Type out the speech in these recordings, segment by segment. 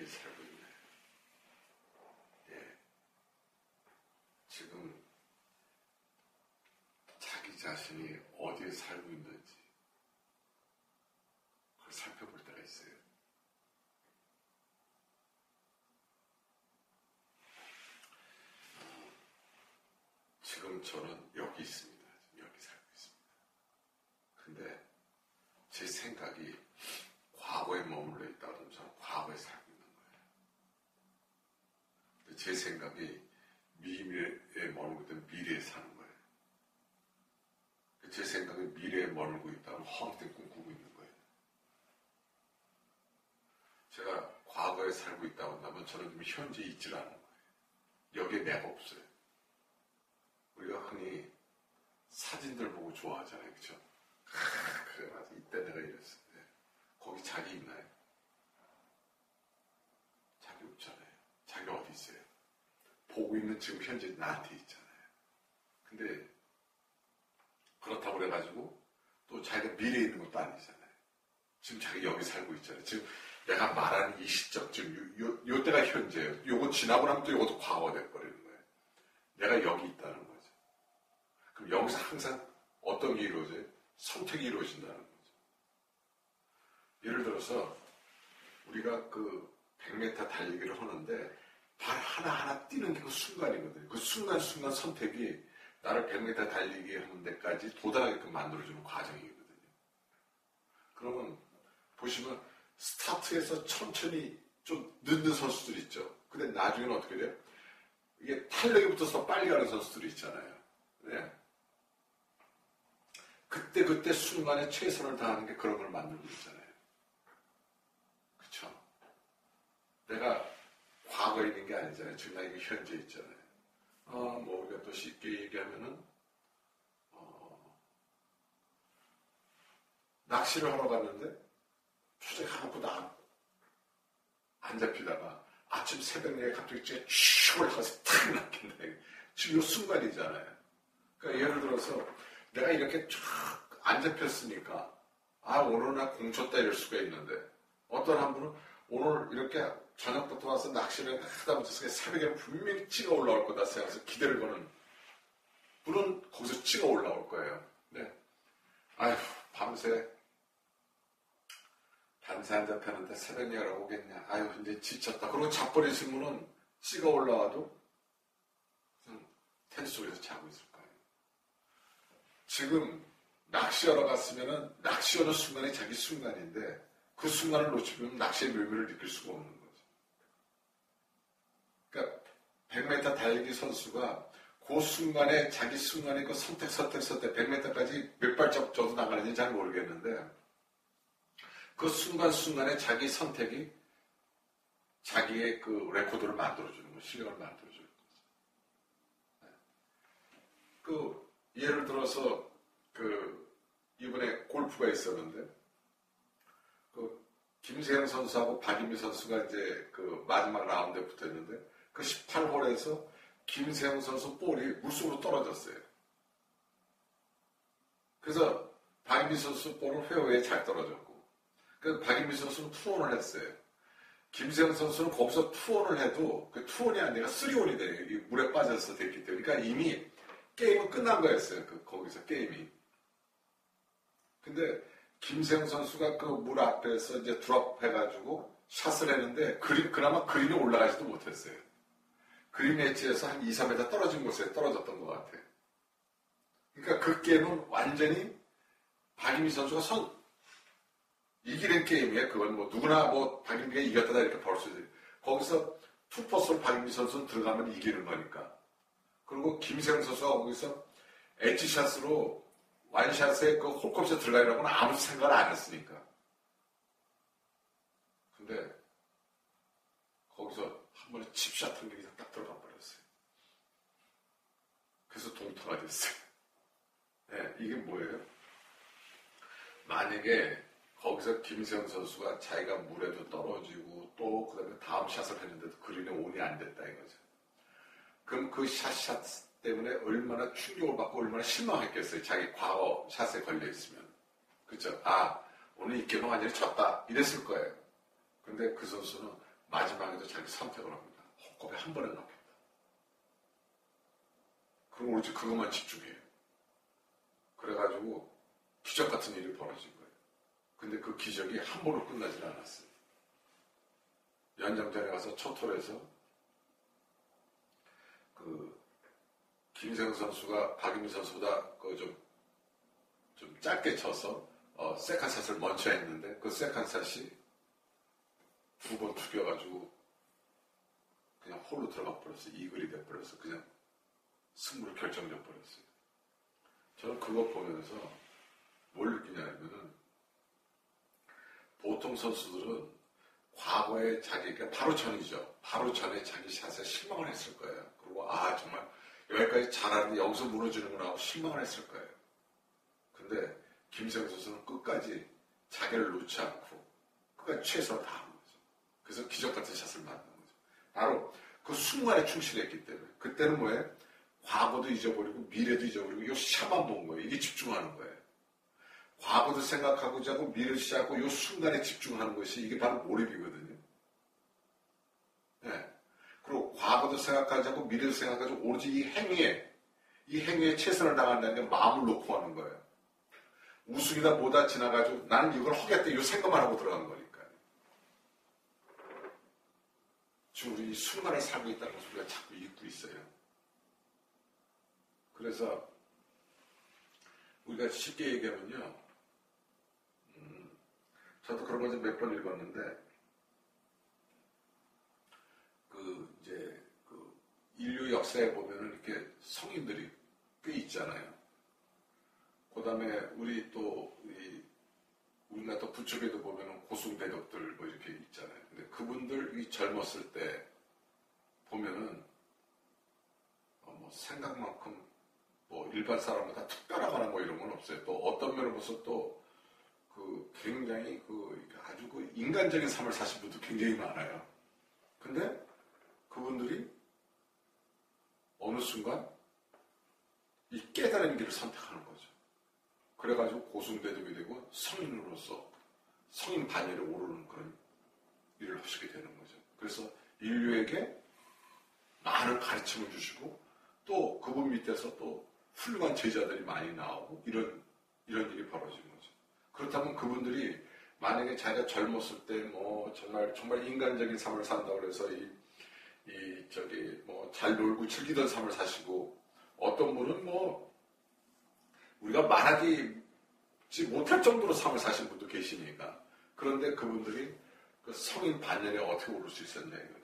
어디에 살고 있나요? 예. 지금 자기 자신이 어디에 살고 있는지 그걸 살펴볼 때가 있어요. 지금 저는 여기 있습니다. 여기 살고 있습니다. 근데 제 생각이 과거에 머물러 있다고 하면 저는 과거에 살고 있는 거예요. 제 생각이 미래에 머물고 있다면 미래에 사는 거예요. 제 생각이 미래에 머물고 있다면 헛된 꿈 꾸고 있는 거예요. 제가 과거에 살고 있다고 한다면 저는 지금 현재 있질 않은 거예요. 여기에 내가 없어요. 우리가 흔히 사진들 보고 좋아하잖아요. 그죠? 그래, 맞아. 이때 내가 이랬어. 네. 거기 자기 있나요? 자기 없잖아요. 자기 어디 있어요? 보고 있는 지금 현재 나한테 있잖아요. 근데 그렇다고 그래가지고 또 자기가 미래에 있는 것도 아니잖아요. 지금 자기 여기 살고 있잖아요. 지금 내가 말하는 이 시점, 지금 요 때가 현재예요. 요거 지나고 나면 또 요것도 과거가 돼버리는 거예요. 내가 여기 있다는 거죠. 그럼 여기서 항상 어떤 게 이루어져요? 선택이 이루어진다는 거죠. 예를 들어서 우리가 그 100m 달리기를 하는데 발 하나하나 뛰는 게 그 순간이거든요. 그 순간순간 선택이 나를 100m 달리기 하는 데까지 도달하게끔 만들어주는 과정이거든요. 그러면 보시면 스타트에서 천천히 좀 늦는 선수들 있죠. 근데 나중에는 어떻게 돼요? 이게 탄력이 붙어서 빨리 가는 선수들이 있잖아요. 네. 그때 순간에 최선을 다하는 게 그런 걸 만들고 있잖아요. 그쵸? 내가 과거에 있는 게 아니잖아요. 지금 나 이게 현재 있잖아요. 뭐 우리가 또 쉽게 얘기하면은 낚시를 하러 갔는데 초장이 하나보다 안 잡히다가 아침 새벽에 갑자기 쭉 올라가서 탁 낚인다. 지금 이 순간이잖아요. 그러니까 예를 들어서 내가 이렇게 쭉 안 잡혔으니까 오늘 나 공쳤다 이럴 수가 있는데 어떤 한 분은 오늘 이렇게 저녁부터 와서 낚시를 하다 보니까 새벽에 분명히 찌가 올라올 거다 생각해서 기대를 거는 분은 거기서 찌가 올라올 거예요. 네. 아휴 밤새 안 잡혔는데 새벽에 오겠냐. 아유 이제 지쳤다. 그리고 잡버리신 분은 찌가 올라와도 그냥 텐트 속에서 자고 있을 거예요. 지금 낚시하러 갔으면은 낚시하는 순간이 자기 순간인데 그 순간을 놓치면 낚시의 묘미를 느낄 수가 없는 거죠. 그러니까 100m 달리기 선수가 그 순간에 자기 순간에 그 선택 100m까지 몇 발짝 저도 나가는지 잘 모르겠는데 그 순간순간에 자기 선택이 자기의 그 레코드를 만들어주는 거예요. 실력을 만들어주는 거죠. 그 예를 들어서 이번에 골프가 있었는데 그 김세영 선수하고 박인미 선수가 이제 그 마지막 라운드에 붙어있는데 그 18홀에서 김세영 선수 볼이 물속으로 떨어졌어요. 그래서 박인미 선수 볼은 페어웨이에 잘 떨어졌고 그 박인미 선수는 투혼을 했어요. 김세영 선수는 거기서 투혼을 해도 그 투혼이 아니라 쓰리혼이 돼요. 이 물에 빠져서 됐기 때문에. 그러니까 이미 게임은 끝난 거였어요. 거기서 게임이. 근데 김세영 선수가 그 물 앞에서 이제 드롭 해가지고 샷을 했는데 그나마 그린이 올라가지도 못했어요. 그린 엣지에서 한 2, 3m 떨어진 곳에 떨어졌던 것 같아요. 그러니까 그 게임은 완전히 박인미 선수가 이기는 게임이에요. 그건 뭐 누구나 뭐 박인미가 이겼다 이렇게 볼 수 있어요. 거기서 투퍼스로 박인미 선수는 들어가면 이기는 거니까. 그리고 김세영 선수가 거기서 엣지샷으로 완샷에 그 홀컵에서 들어가려고는 아무 생각을 안 했으니까. 근데 거기서 한 번에 칩샷 한 개가 딱 들어가 버렸어요. 그래서 동타가 됐어요. 네, 이게 뭐예요? 만약에 거기서 김세영 선수가 자기가 물에도 떨어지고 또 그다음에 다음 샷을 했는데도 그린에 온이 안 됐다 이거죠. 그럼 그 샷 때문에 얼마나 충격을 받고 얼마나 실망했겠어요. 자기 과거 샷에 걸려있으면. 그렇죠? 오늘 이 게임은 완전히 졌다. 이랬을 거예요. 근데 그 선수는 마지막에도 자기 선택을 합니다. 호흡에 한 번에 넣겠다. 그럼 오로지 그것만 집중해요. 그래가지고 기적 같은 일이 벌어진 거예요. 근데 그 기적이 한 번으로 끝나질 않았어요. 연장전에 가서 첫 홀에서 김세형 선수가 박인미 선수보다 좀 짧게 쳐서 세컨샷을 먼저 했는데 그 세컨샷이 두 번 튀겨가지고 그냥 홀로 들어가 버렸어요. 이글이 돼버렸어요. 그냥 승부를 결정져 버렸어요. 저는 그거 보면서 뭘 느끼냐면은 보통 선수들은 과거에 자기가 바로 전이죠. 바로 전에 자기 샷에 실망을 했을 거예요. 그리고 정말 여기까지 잘하는데 여기서 무너지는구나 하고 실망을 했을 거예요. 근데 김세형 선수는 끝까지 자기를 놓지 않고 끝까지 최선을 다하는 거죠. 그래서 기적 같은 샷을 만든 거죠. 바로 그 순간에 충실했기 때문에. 그때는 뭐예요? 과거도 잊어버리고 미래도 잊어버리고 이 샷만 본 거예요. 이게 집중하는 거예요. 과거도 생각하고자 하고 미래도 시작하고 이 순간에 집중하는 것이 이게 바로 몰입이거든요. 네. 그리고 과거도 생각하지 않고 미래도 생각하지 않고 오로지 이 행위에 최선을 다한다는 게 마음을 놓고 하는 거예요. 우승이다 뭐다 지나가지고 나는 이걸 하겠다 이 생각만 하고 들어간 거니까요. 지금 우리 이 순간을 살고 있다는 것을 우리가 자꾸 잊고 있어요. 그래서 우리가 쉽게 얘기하면요. 저도 그런 거 몇 번 읽었는데 인류 역사에 보면은 이렇게 성인들이 꽤 있잖아요. 그 다음에 우리나라 또 부축에도 보면은 고승대덕들 뭐 이렇게 있잖아요. 근데 그분들이 젊었을 때 보면은 생각만큼 일반 사람보다 특별하거나 이런 건 없어요. 또 어떤 면을 봐서 또 굉장히 아주 인간적인 삶을 사신 분도 굉장히 많아요. 근데 그분들이 어느 순간 이 깨달은 길을 선택하는 거죠. 그래가지고 고승대덕이 되고 성인으로서 성인 반열에 오르는 그런 일을 하시게 되는 거죠. 그래서 인류에게 많은 가르침을 주시고 또 그분 밑에서 또 훌륭한 제자들이 많이 나오고 이런 일이 벌어진 거죠. 그렇다면 그분들이 만약에 자기가 젊었을 때 정말 인간적인 삶을 산다고 해서 잘 놀고 즐기던 삶을 사시고 어떤 분은 우리가 말하지 못할 정도로 삶을 사신 분도 계시니까 그런데 그분들이 그 성인 반년에 어떻게 오를 수 있었냐 이거죠.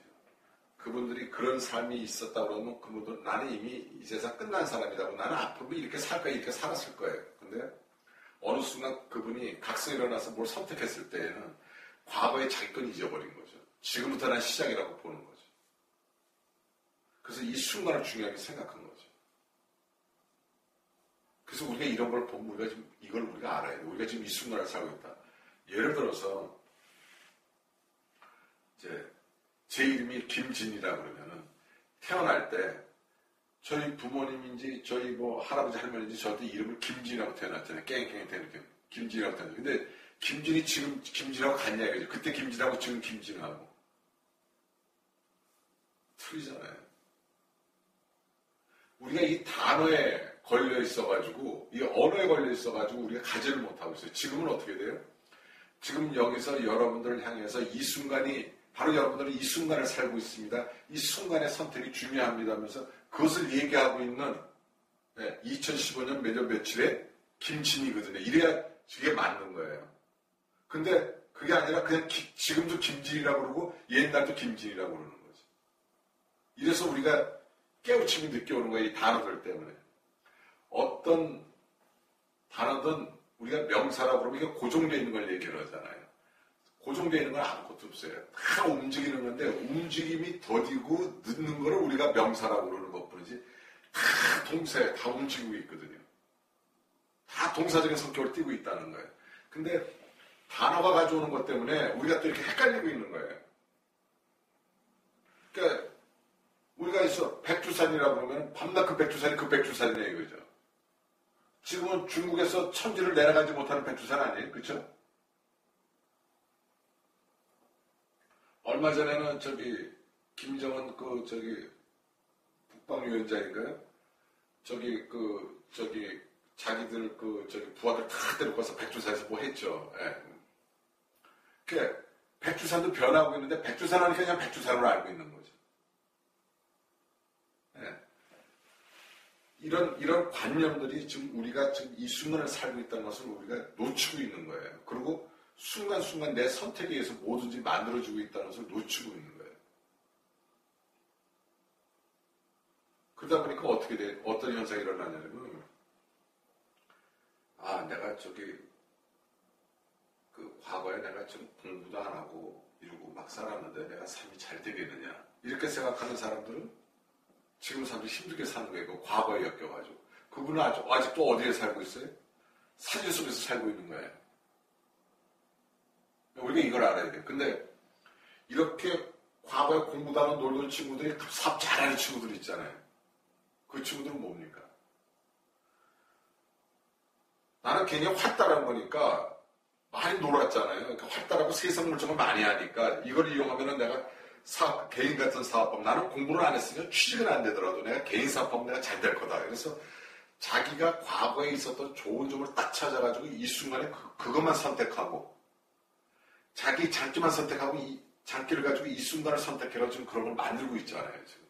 그분들이 그런 삶이 있었다고 그러면 그분들은 나는 이미 이 세상 끝난 사람이라고 나는 앞으로 이렇게 살 거야 이렇게 살았을 거예요. 근데 어느 순간 그분이 각성이 일어나서 뭘 선택했을 때에는 과거의 자기 건 잊어버린 거죠. 지금부터 난 시작이라고 보는 거죠. 그래서 이 순간을 중요하게 생각한 거죠. 그래서 우리가 이런 걸 보면 우리가 지금 이걸 우리가 알아야 돼요. 우리가 지금 이 순간을 살고 있다. 예를 들어서 제 이름이 김진이라고 그러면은 태어날 때 저희 부모님인지 저희 할아버지 할머니인지 저한테 이름을 김진이라고 태어났잖아요. 깽깽이 태어났잖아요. 김진이라고 태어났잖아요. 근데 김진이 지금 김진하고 같냐 이거죠. 그때 김진하고 지금 김진하고 틀리잖아요. 우리가 이 단어에 걸려 있어가지고 이 언어에 걸려 있어가지고 우리가 가지를 못하고 있어요. 지금은 어떻게 돼요? 지금 여기서 여러분들을 향해서 이 순간이 바로 여러분들은 이 순간을 살고 있습니다. 이 순간의 선택이 중요합니다 하면서 그것을 얘기하고 있는 2015년 몇월 며칠에 김진이거든요. 이래야 그게 맞는 거예요. 근데 그게 아니라 그냥 지금도 김진이라고 그러고 옛날도 김진이라고 그러는 거죠. 이래서 우리가 깨우침이 늦게 오는 거예요. 이 단어들 때문에. 어떤 단어든 우리가 명사라고 그러면 이게 고정되어 있는 걸 얘기를 하잖아요. 고정되어 있는 건 아무것도 없어요. 다 움직이는 건데 움직임이 더디고 늦는 거를 우리가 명사라고 그러는 것뿐이지 다 동사에 다 움직이고 있거든요. 다 동사적인 성격을 띠고 있다는 거예요. 근데 단어가 가져오는 것 때문에 우리가 또 이렇게 헷갈리고 있는 거예요. 그러니까 우리가 있어 백두산이라고 그러면 밤낮 그 백두산이 그 백두산이네 이거죠. 지금은 중국에서 천지를 내려가지 못하는 백두산 아니에요? 그렇죠? 얼마 전에는 김정은 국방위원장인가요? 자기들 부하들 다 데리고 와서 백두산에서 뭐 했죠. 예. 그 백두산도 변하고 있는데 백두산 하니까 그냥 백두산으로 알고 있는 거죠. 예. 이런 관념들이 지금 우리가 지금 이 순간을 살고 있다는 것을 우리가 놓치고 있는 거예요. 그리고 순간순간 내 선택에 의해서 뭐든지 만들어지고 있다는 것을 놓치고 있는 거예요. 그러다 보니까 어떤 현상이 일어나냐면, 내가 과거에 내가 좀 공부도 안 하고 이러고 막 살았는데 내가 삶이 잘 되겠느냐. 이렇게 생각하는 사람들은 지금 사람들이 힘들게 사는 거예요. 과거에 엮여가지고. 그분은 아직도 어디에 살고 있어요? 사진 속에서 살고 있는 거예요. 우리가 이걸 알아야 돼요. 근데 이렇게 과거에 공부도 안 하고 놀던 친구들이 사업 잘하는 친구들 있잖아요. 그 친구들은 뭡니까? 나는 괜히 활달한 거니까 많이 놀았잖아요. 그러니까 활달하고 세상 물정을 많이 하니까 이걸 이용하면 내가 개인 같은 사업법, 나는 공부를 안 했으면 취직은 안 되더라도 내가 개인 사업법 내가 잘 될 거다. 그래서 자기가 과거에 있었던 좋은 점을 딱 찾아가지고 이 순간에 그것만 선택하고 자기 장기만 선택하고 이 장기를 가지고 이 순간을 선택해가지고 지금 그런 걸 만들고 있잖아요. 지금.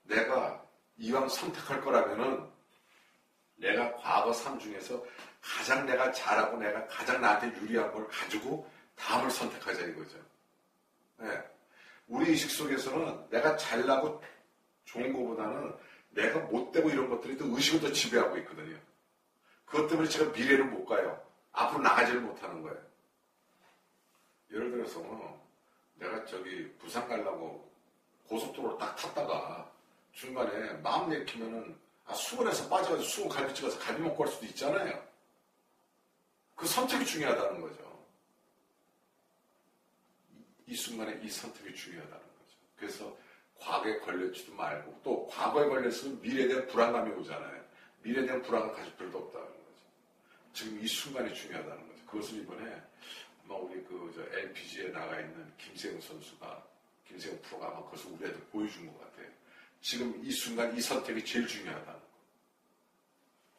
내가 이왕 선택할 거라면은 내가 과거 삶 중에서 가장 내가 잘하고 내가 가장 나한테 유리한 걸 가지고 다음을 선택하자 이거죠. 네. 우리 의식 속에서는 내가 잘나고 좋은 것보다는 내가 못되고 이런 것들이 또 의식을 더 지배하고 있거든요. 그것 때문에 제가 미래를 못 가요. 앞으로 나가지를 못하는 거예요. 예를 들어서 내가 부산 가려고 고속도로를 딱 탔다가 중간에 마음 내키면은 수원에서 빠져가지고 수원 갈비 찍어서 갈비 먹고 갈 수도 있잖아요. 그 선택이 중요하다는 거죠. 이 순간에 이 선택이 중요하다는 거죠. 그래서 과거에 걸렸지도 말고 또 과거에 걸렸으면 미래에 대한 불안감이 오잖아요. 미래에 대한 불안을 가질 필요도 없다는 거죠. 지금 이 순간이 중요하다는 거죠. 그것을 이번에 우리 LPG에 나가 있는 김세웅 프로가 아마 그것을 우리한테 보여준 것 같아요. 지금 이 순간 이 선택이 제일 중요하다는 거.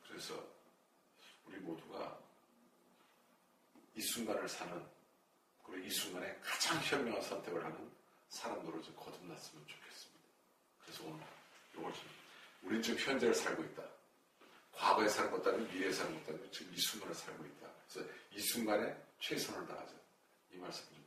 그래서 우리 모두가 이 순간을 사는, 그리고 이 순간에 가장 현명한 선택을 하는 사람들로 좀 거듭났으면 좋겠습니다. 그래서 오늘 이걸 우리는 지금 현재를 살고 있다. 과거에 사는 것도 아니고 미래에 사는 것도 아니고 지금 이 순간을 살고 있다. 그래서 이 순간에 최선을 다하자. 이 말씀 좀